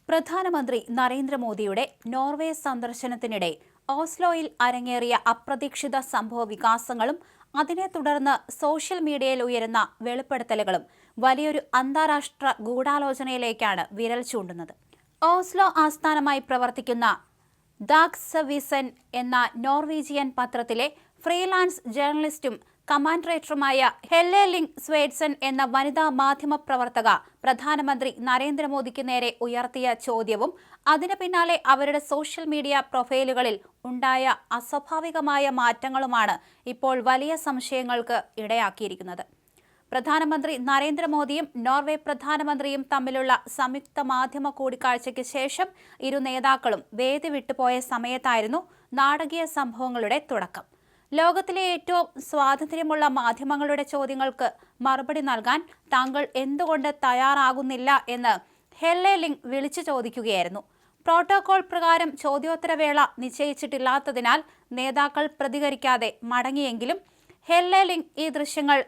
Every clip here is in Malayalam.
പ്രധാനമന്ത്രി നരേന്ദ്രമോദിയുടെ നോർവേ സന്ദർശനത്തിനിടെ ഓസ്ലോയിൽ അരങ്ങേറിയ അപ്രതീക്ഷിത സംഭവ വികാസങ്ങളും അതിനെ തുടർന്ന് സോഷ്യൽ മീഡിയയിൽ ഉയരുന്ന വെളിപ്പെടുത്തലുകളും വലിയൊരു അന്താരാഷ്ട്ര ഗൂഢാലോചനയിലേക്കാണ് വിരൽ ചൂണ്ടുന്നത്. ഓസ്ലോ ആസ്ഥാനമായി പ്രവർത്തിക്കുന്ന ദാഗ്സവിസൻ എന്ന നോർവീജിയൻ പത്രത്തിലെ ഫ്രീലാൻസ് ജേർണലിസ്റ്റും കമാൻഡറേറ്ററുമായ ഹെല്ലെ ലിങ് സ്വേഡ്സൺ എന്ന വനിതാ മാധ്യമ പ്രവർത്തക പ്രധാനമന്ത്രി നരേന്ദ്രമോദിക്ക് നേരെ ഉയർത്തിയ ചോദ്യവും അതിനു പിന്നാലെ അവരുടെ സോഷ്യൽ മീഡിയ പ്രൊഫൈലുകളിൽ ഉണ്ടായ അസ്വാഭാവികമായ മാറ്റങ്ങളുമാണ് ഇപ്പോൾ വലിയ സംശയങ്ങൾക്ക് ഇടയാക്കിയിരിക്കുന്നത്. പ്രധാനമന്ത്രി നരേന്ദ്രമോദിയും നോർവേ പ്രധാനമന്ത്രിയും തമ്മിലുള്ള സംയുക്ത മാധ്യമ കൂടിക്കാഴ്ചയ്ക്ക് ശേഷം ഇരു നേതാക്കളും വേദി വിട്ടുപോയ സമയത്തായിരുന്നു നാടകീയ സംഭവങ്ങളുടെ തുടക്കം. ലോകത്തിലെ ഏറ്റവും സ്വാതന്ത്ര്യമുള്ള മാധ്യമങ്ങളുടെ ചോദ്യങ്ങൾക്ക് മറുപടി നൽകാൻ താങ്കൾ എന്തുകൊണ്ട് തയ്യാറാകുന്നില്ല എന്ന് ഹെല്ലെ ലിങ് വിളിച്ചു ചോദിക്കുകയായിരുന്നു. പ്രോട്ടോകോൾ പ്രകാരം ചോദ്യോത്തരവേള നിശ്ചയിച്ചിട്ടില്ലാത്തതിനാൽ നേതാക്കൾ പ്രതികരിക്കാതെ മടങ്ങിയെങ്കിലും ഹെല്ലെ ലിങ് ഈ ദൃശ്യങ്ങൾ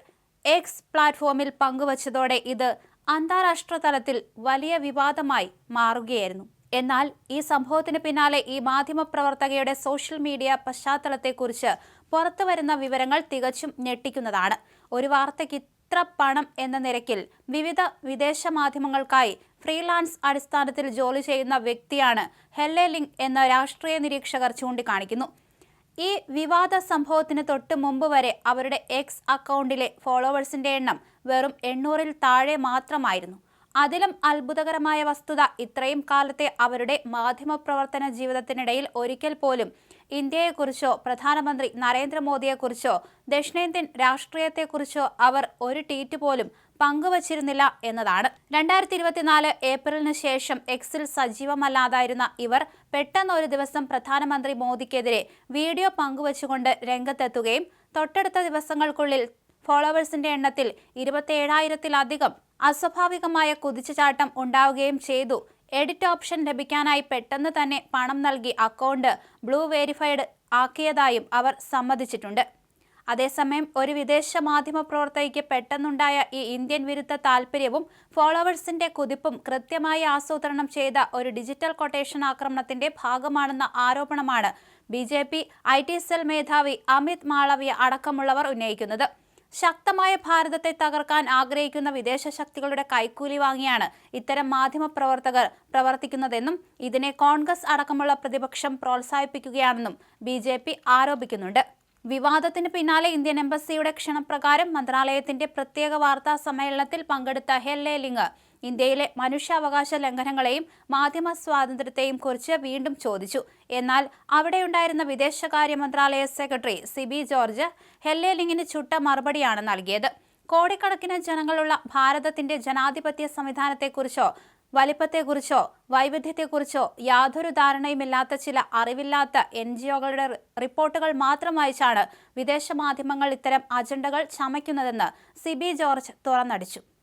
എക്സ് പ്ലാറ്റ്ഫോമിൽ പങ്കുവച്ചതോടെ ഇത് അന്താരാഷ്ട്ര തലത്തിൽ വലിയ വിവാദമായി മാറുകയായിരുന്നു. എന്നാൽ ഈ സംഭവത്തിന് പിന്നാലെ ഈ മാധ്യമപ്രവർത്തകയുടെ സോഷ്യൽ മീഡിയ പശ്ചാത്തലത്തെക്കുറിച്ച് പുറത്തുവരുന്ന വിവരങ്ങൾ തികച്ചും ഞെട്ടിക്കുന്നതാണ്. ഒരു വാർത്തയ്ക്ക് ഇത്ര പണം എന്ന നിരക്കിൽ വിവിധ വിദേശ മാധ്യമങ്ങൾക്കായി ഫ്രീലാൻസ് അടിസ്ഥാനത്തിൽ ജോലി ചെയ്യുന്ന വ്യക്തിയാണ് ഹെല്ലെ ലിങ് എന്ന രാഷ്ട്രീയ നിരീക്ഷകർ ചൂണ്ടിക്കാണിക്കുന്നു. ഈ വിവാദ സംഭവത്തിന് തൊട്ട് മുമ്പ് വരെ അവരുടെ എക്സ് അക്കൗണ്ടിലെ ഫോളോവേഴ്സിന്റെ എണ്ണം വെറും 800-ൽ താഴെ മാത്രമായിരുന്നു. അതിലും അത്ഭുതകരമായ വസ്തുത, ഇത്രയും കാലത്തെ അവരുടെ മാധ്യമപ്രവർത്തന ജീവിതത്തിനിടയിൽ ഒരിക്കൽ പോലും ഇന്ത്യയെക്കുറിച്ചോ പ്രധാനമന്ത്രി നരേന്ദ്രമോദിയെക്കുറിച്ചോ ദക്ഷിണേന്ത്യൻ രാഷ്ട്രീയത്തെക്കുറിച്ചോ അവർ ഒരു ട്വീറ്റ് പോലും പങ്കുവച്ചിരുന്നില്ല എന്നതാണ്. 2024 ഏപ്രിലിന് ശേഷം എക്സിൽ സജീവമല്ലാതായിരുന്ന ഇവർ പെട്ടെന്ന് ഒരു ദിവസം പ്രധാനമന്ത്രി മോദിക്കെതിരെ വീഡിയോ പങ്കുവച്ചുകൊണ്ട് രംഗത്തെത്തുകയും തൊട്ടടുത്ത ദിവസങ്ങൾക്കുള്ളിൽ ഫോളോവേഴ്സിന്റെ എണ്ണത്തിൽ 27,000-ത്തിലധികം അസ്വാഭാവികമായ കുതിച്ചുചാട്ടം ഉണ്ടാവുകയും ചെയ്തു. എഡിറ്റ് ഓപ്ഷൻ ലഭിക്കാനായി പെട്ടെന്ന് തന്നെ പണം നൽകി അക്കൗണ്ട് ബ്ലൂ വെരിഫൈഡ് ആക്കിയതായും അവർ സമ്മതിച്ചിട്ടുണ്ട്. അതേസമയം ഒരു വിദേശ മാധ്യമ പ്രവർത്തകയ്ക്ക് പെട്ടെന്നുണ്ടായ ഈ ഇന്ത്യൻ വിരുദ്ധ താൽപര്യവും ഫോളോവേഴ്സിന്റെ കുതിപ്പും കൃത്യമായി ആസൂത്രണം ചെയ്ത ഒരു ഡിജിറ്റൽ കൊട്ടേഷൻ ആക്രമണത്തിന്റെ ഭാഗമാണെന്ന ആരോപണമാണ് BJP IT സെൽ മേധാവി അമിത് മാളവ്യ അടക്കമുള്ളവർ ഉന്നയിക്കുന്നത്. ശക്തമായ ഭാരതത്തെ തകർക്കാൻ ആഗ്രഹിക്കുന്ന വിദേശ ശക്തികളുടെ കൈക്കൂലി വാങ്ങിയാണ് ഇത്തരം മാധ്യമ പ്രവർത്തകർ പ്രവർത്തിക്കുന്നതെന്നും ഇതിനെ കോൺഗ്രസ് അടക്കമുള്ള പ്രതിപക്ഷം പ്രോത്സാഹിപ്പിക്കുകയാണെന്നും BJP ആരോപിക്കുന്നുണ്ട്. വിവാദത്തിന് പിന്നാലെ ഇന്ത്യൻ എംബസിയുടെ ക്ഷണപ്രകാരം മന്ത്രാലയത്തിന്റെ പ്രത്യേക വാർത്താ സമ്മേളനത്തിൽ പങ്കെടുത്ത ഹെല്ലെ ലിങ് ഇന്ത്യയിലെ മനുഷ്യാവകാശ ലംഘനങ്ങളെയും മാധ്യമ സ്വാതന്ത്ര്യത്തെയും കുറിച്ച് വീണ്ടും ചോദിച്ചു. എന്നാൽ അവിടെയുണ്ടായിരുന്ന വിദേശകാര്യ മന്ത്രാലയ സെക്രട്ടറി സിബി ജോർജ് ഹെല്ലെ ലിങ്ങിന് ചുട്ട മറുപടിയാണ് നൽകിയത്. കോടിക്കണക്കിന് ജനങ്ങളുള്ള ഭാരതത്തിന്റെ ജനാധിപത്യ സംവിധാനത്തെക്കുറിച്ചോ വലിപ്പത്തെക്കുറിച്ചോ വൈവിധ്യത്തെക്കുറിച്ചോ യാതൊരു ധാരണയുമില്ലാത്ത ചില അറിവില്ലാത്ത NGOകളുടെ റിപ്പോർട്ടുകൾ മാത്രം വായിച്ചാണ് വിദേശ മാധ്യമങ്ങൾ ഇത്തരം അജണ്ടകൾ ചമയ്ക്കുന്നതെന്ന് സിബി ജോർജ് തുറന്നടിച്ചു.